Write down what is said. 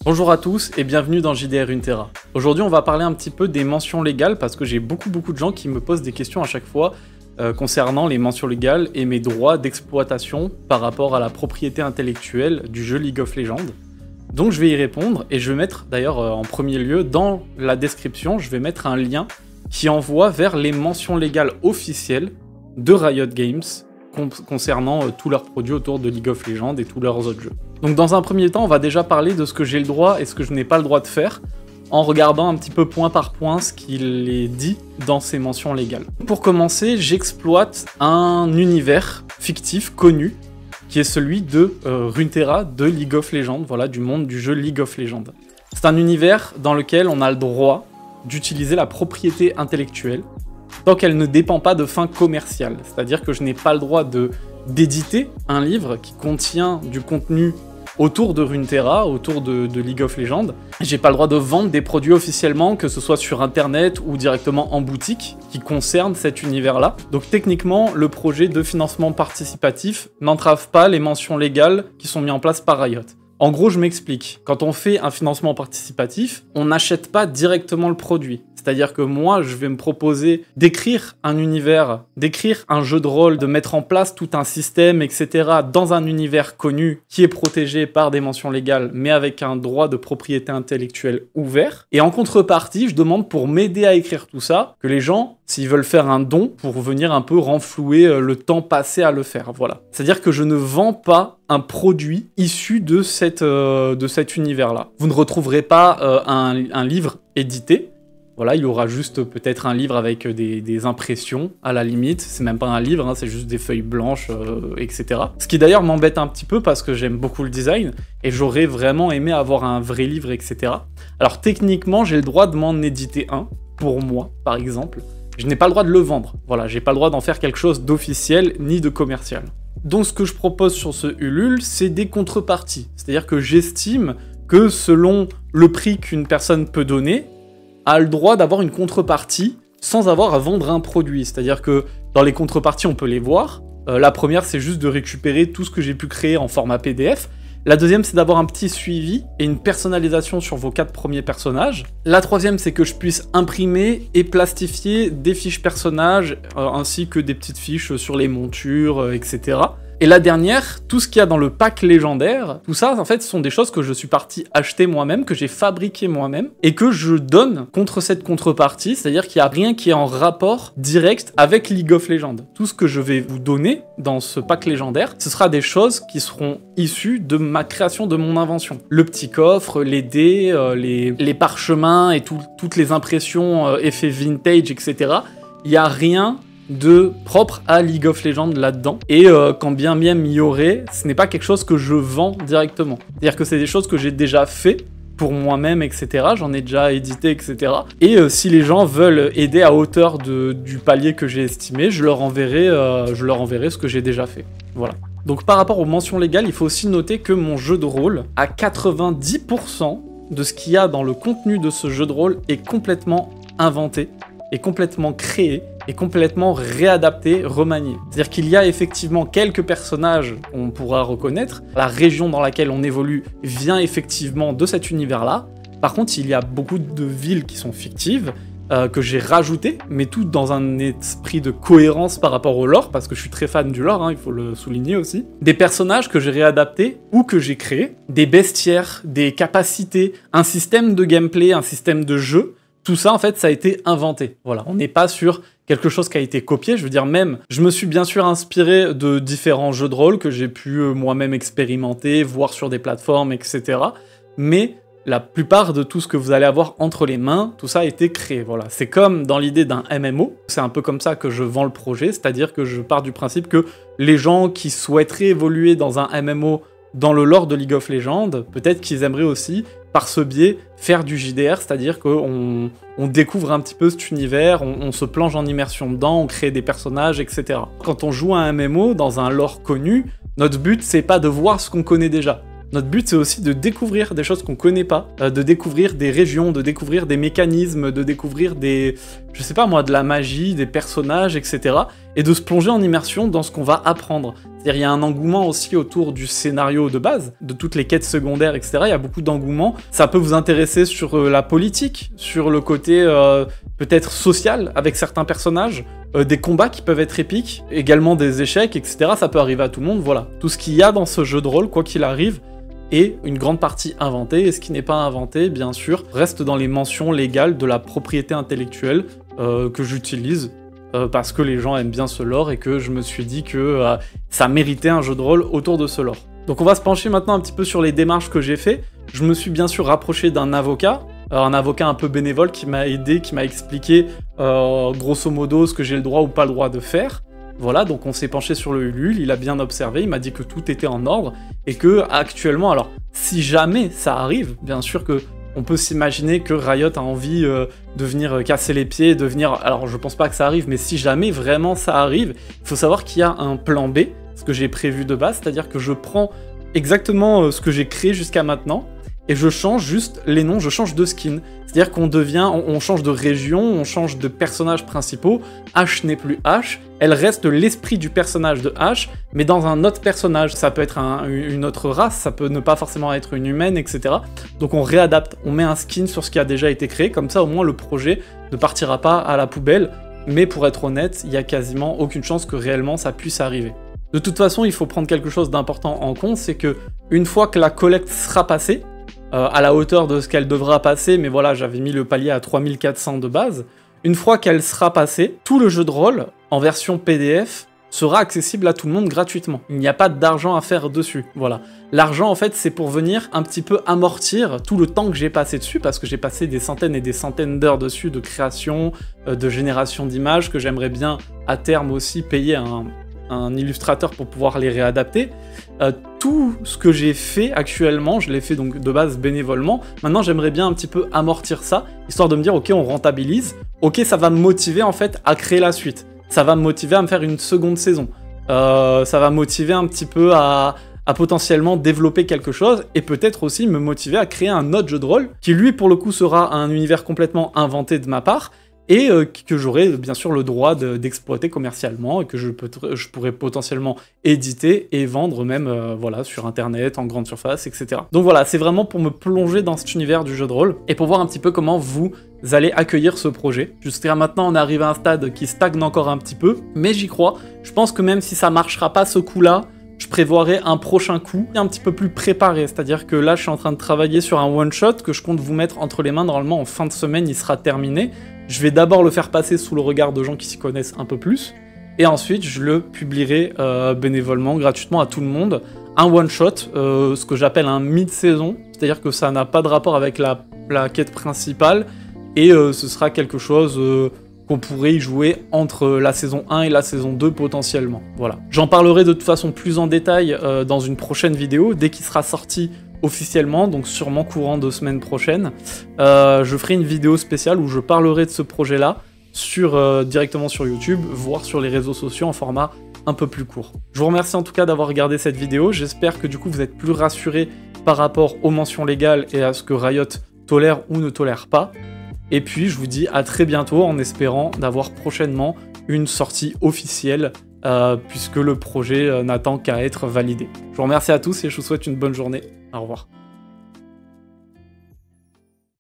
Bonjour à tous et bienvenue dans JDR Runeterra. Aujourd'hui on va parler un petit peu des mentions légales parce que j'ai beaucoup de gens qui me posent des questions à chaque fois concernant les mentions légales et mes droits d'exploitation par rapport à la propriété intellectuelle du jeu League of Legends. Donc je vais y répondre et je vais mettre d'ailleurs en premier lieu dans la description, je vais mettre un lien qui envoie vers les mentions légales officielles de Riot Games concernant tous leurs produits autour de League of Legends et tous leurs autres jeux. Donc dans un premier temps, on va déjà parler de ce que j'ai le droit et ce que je n'ai pas le droit de faire, en regardant un petit peu point par point ce qu'il est dit dans ces mentions légales. Pour commencer, j'exploite un univers fictif connu, qui est celui de Runeterra, de League of Legends, voilà, du monde du jeu League of Legends. C'est un univers dans lequel on a le droit d'utiliser la propriété intellectuelle, tant qu'elle ne dépend pas de fins commerciales. C'est-à-dire que je n'ai pas le droit d'éditer un livre qui contient du contenu autour de Runeterra, autour de League of Legends. J'ai pas le droit de vendre des produits officiellement, que ce soit sur internet ou directement en boutique, qui concernent cet univers-là. Donc techniquement, le projet de financement participatif n'entrave pas les mentions légales qui sont mises en place par Riot. En gros, je m'explique. Quand on fait un financement participatif, on n'achète pas directement le produit. C'est-à-dire que moi, je vais me proposer d'écrire un univers, d'écrire un jeu de rôle, de mettre en place tout un système, etc. dans un univers connu qui est protégé par des mentions légales, mais avec un droit de propriété intellectuelle ouvert. Et en contrepartie, je demande pour m'aider à écrire tout ça, que les gens, s'ils veulent faire un don, pour venir un peu renflouer le temps passé à le faire. Voilà. C'est-à-dire que je ne vends pas un produit issu de cet univers-là. Vous ne retrouverez pas un livre édité. Voilà, il y aura juste peut-être un livre avec des impressions, à la limite. C'est même pas un livre, hein, c'est juste des feuilles blanches, etc. Ce qui d'ailleurs m'embête un petit peu parce que j'aime beaucoup le design et j'aurais vraiment aimé avoir un vrai livre, etc. Alors techniquement, j'ai le droit de m'en éditer un, pour moi, par exemple. Je n'ai pas le droit de le vendre. Voilà, j'ai pas le droit d'en faire quelque chose d'officiel ni de commercial. Donc ce que je propose sur ce Ulule, c'est des contreparties. C'est-à-dire que j'estime que selon le prix qu'une personne peut donner, a le droit d'avoir une contrepartie sans avoir à vendre un produit. C'est-à-dire que dans les contreparties, on peut les voir. La première, c'est juste de récupérer tout ce que j'ai pu créer en format PDF. La deuxième, c'est d'avoir un petit suivi et une personnalisation sur vos 4 premiers personnages. La troisième, c'est que je puisse imprimer et plastifier des fiches personnages, ainsi que des petites fiches sur les montures, etc. Et la dernière, tout ce qu'il y a dans le pack légendaire, tout ça, en fait, ce sont des choses que je suis parti acheter moi-même, que j'ai fabriqué moi-même, et que je donne contre cette contrepartie, c'est-à-dire qu'il n'y a rien qui est en rapport direct avec League of Legends. Tout ce que je vais vous donner dans ce pack légendaire, ce sera des choses qui seront issues de ma création, de mon invention. Le petit coffre, les dés, les parchemins et toutes les impressions effets vintage, etc. Il n'y a rien de propre à League of Legends là-dedans, et quand bien même il y aurait, ce n'est pas quelque chose que je vends directement. C'est-à-dire que c'est des choses que j'ai déjà fait pour moi-même, etc. J'en ai déjà édité, etc. Et si les gens veulent aider à hauteur du palier que j'ai estimé, je leur enverrai ce que j'ai déjà fait. Voilà. Donc par rapport aux mentions légales, il faut aussi noter que mon jeu de rôle, à 90% de ce qu'il y a dans le contenu de ce jeu de rôle est complètement inventé, est complètement créé, est complètement réadapté, remanié. C'est-à-dire qu'il y a effectivement quelques personnages qu'on pourra reconnaître. La région dans laquelle on évolue vient effectivement de cet univers-là. Par contre, il y a beaucoup de villes qui sont fictives, que j'ai rajoutées, mais toutes dans un esprit de cohérence par rapport au lore, parce que je suis très fan du lore, hein, il faut le souligner aussi. Des personnages que j'ai réadaptés ou que j'ai créés, des bestiaires, des capacités, un système de gameplay, un système de jeu. Tout ça, en fait, ça a été inventé. Voilà, on n'est pas sur quelque chose qui a été copié. Je veux dire, même, je me suis bien sûr inspiré de différents jeux de rôle que j'ai pu moi-même expérimenter, voir sur des plateformes, etc. Mais la plupart de tout ce que vous allez avoir entre les mains, tout ça a été créé. Voilà, c'est comme dans l'idée d'un MMO. C'est un peu comme ça que je vends le projet, c'est-à-dire que je pars du principe que les gens qui souhaiteraient évoluer dans un MMO dans le lore de League of Legends, peut-être qu'ils aimeraient aussi, par ce biais, faire du JDR, c'est-à-dire qu'on découvre un petit peu cet univers, on se plonge en immersion dedans, on crée des personnages, etc. Quand on joue à un MMO dans un lore connu, notre but, c'est pas de voir ce qu'on connaît déjà. Notre but, c'est aussi de découvrir des choses qu'on connaît pas, de découvrir des régions, de découvrir des mécanismes, de découvrir des, je sais pas moi, de la magie, des personnages, etc. Et de se plonger en immersion dans ce qu'on va apprendre. C'est-à-dire il y a un engouement aussi autour du scénario de base, de toutes les quêtes secondaires, etc. Il y a beaucoup d'engouement. Ça peut vous intéresser sur la politique, sur le côté peut-être social avec certains personnages, des combats qui peuvent être épiques, également des échecs, etc. Ça peut arriver à tout le monde, voilà. Tout ce qu'il y a dans ce jeu de rôle, quoi qu'il arrive, est une grande partie inventée, et ce qui n'est pas inventé, bien sûr, reste dans les mentions légales de la propriété intellectuelle que j'utilise, parce que les gens aiment bien ce lore, et que je me suis dit que ça méritait un jeu de rôle autour de ce lore. Donc on va se pencher maintenant un petit peu sur les démarches que j'ai fait. Je me suis bien sûr rapproché d'un avocat, un avocat un peu bénévole qui m'a aidé, qui m'a expliqué grosso modo ce que j'ai le droit ou pas le droit de faire. Voilà, donc on s'est penché sur le Ulule, il a bien observé, il m'a dit que tout était en ordre, et que actuellement, alors si jamais ça arrive, bien sûr que on peut s'imaginer que Riot a envie de venir casser les pieds, de venir... Alors je pense pas que ça arrive, mais si jamais vraiment ça arrive, il faut savoir qu'il y a un plan B, ce que j'ai prévu de base, c'est-à-dire que je prends exactement ce que j'ai créé jusqu'à maintenant, et je change juste les noms, je change de skin. C'est-à-dire qu'on devient, on change de région, on change de personnages principaux, Ashe n'est plus Ashe, elle reste l'esprit du personnage de Ashe, mais dans un autre personnage. Ça peut être une autre race, ça peut ne pas forcément être une humaine, etc. Donc on réadapte, on met un skin sur ce qui a déjà été créé, comme ça au moins le projet ne partira pas à la poubelle, mais pour être honnête, il n'y a quasiment aucune chance que réellement ça puisse arriver. De toute façon, il faut prendre quelque chose d'important en compte, c'est que une fois que la collecte sera passée, à la hauteur de ce qu'elle devra passer, mais voilà, j'avais mis le palier à 3400 de base. Une fois qu'elle sera passée, tout le jeu de rôle, en version PDF, sera accessible à tout le monde gratuitement. Il n'y a pas d'argent à faire dessus, voilà. L'argent, en fait, c'est pour venir un petit peu amortir tout le temps que j'ai passé dessus, parce que j'ai passé des centaines et des centaines d'heures dessus, de création, de génération d'images, que j'aimerais bien, à terme aussi, payer un illustrateur pour pouvoir les réadapter. Tout ce que j'ai fait actuellement, je l'ai fait donc de base bénévolement. Maintenant, j'aimerais bien un petit peu amortir ça, histoire de me dire, ok, on rentabilise, ok, ça va me motiver en fait à créer la suite. Ça va me motiver à me faire une seconde saison. Ça va me motiver un petit peu à potentiellement développer quelque chose, et peut-être aussi me motiver à créer un autre jeu de rôle, qui lui, pour le coup, sera un univers complètement inventé de ma part, et que j'aurai bien sûr le droit d'exploiter commercialement, et que je pourrais potentiellement éditer et vendre même voilà, sur internet, en grande surface, etc. Donc voilà, c'est vraiment pour me plonger dans cet univers du jeu de rôle, et pour voir un petit peu comment vous allez accueillir ce projet. Jusqu'à maintenant, on arrive à un stade qui stagne encore un petit peu, mais j'y crois. Je pense que même si ça marchera pas ce coup-là, je prévoirai un prochain coup un petit peu plus préparé, c'est-à-dire que là je suis en train de travailler sur un one-shot que je compte vous mettre entre les mains, normalement en fin de semaine il sera terminé. Je vais d'abord le faire passer sous le regard de gens qui s'y connaissent un peu plus, et ensuite je le publierai bénévolement, gratuitement à tout le monde. Un one-shot, ce que j'appelle un mid-saison, c'est-à-dire que ça n'a pas de rapport avec la quête principale, et ce sera quelque chose... qu'on pourrait y jouer entre la saison 1 et la saison 2 potentiellement. Voilà. J'en parlerai de toute façon plus en détail dans une prochaine vidéo, dès qu'il sera sorti officiellement, donc sûrement courant de semaine prochaine. Je ferai une vidéo spéciale où je parlerai de ce projet-là directement sur YouTube, voire sur les réseaux sociaux en format un peu plus court. Je vous remercie en tout cas d'avoir regardé cette vidéo, j'espère que du coup vous êtes plus rassurés par rapport aux mentions légales et à ce que Riot tolère ou ne tolère pas. Et puis je vous dis à très bientôt en espérant d'avoir prochainement une sortie officielle puisque le projet n'attend qu'à être validé. Je vous remercie à tous et je vous souhaite une bonne journée. Au revoir.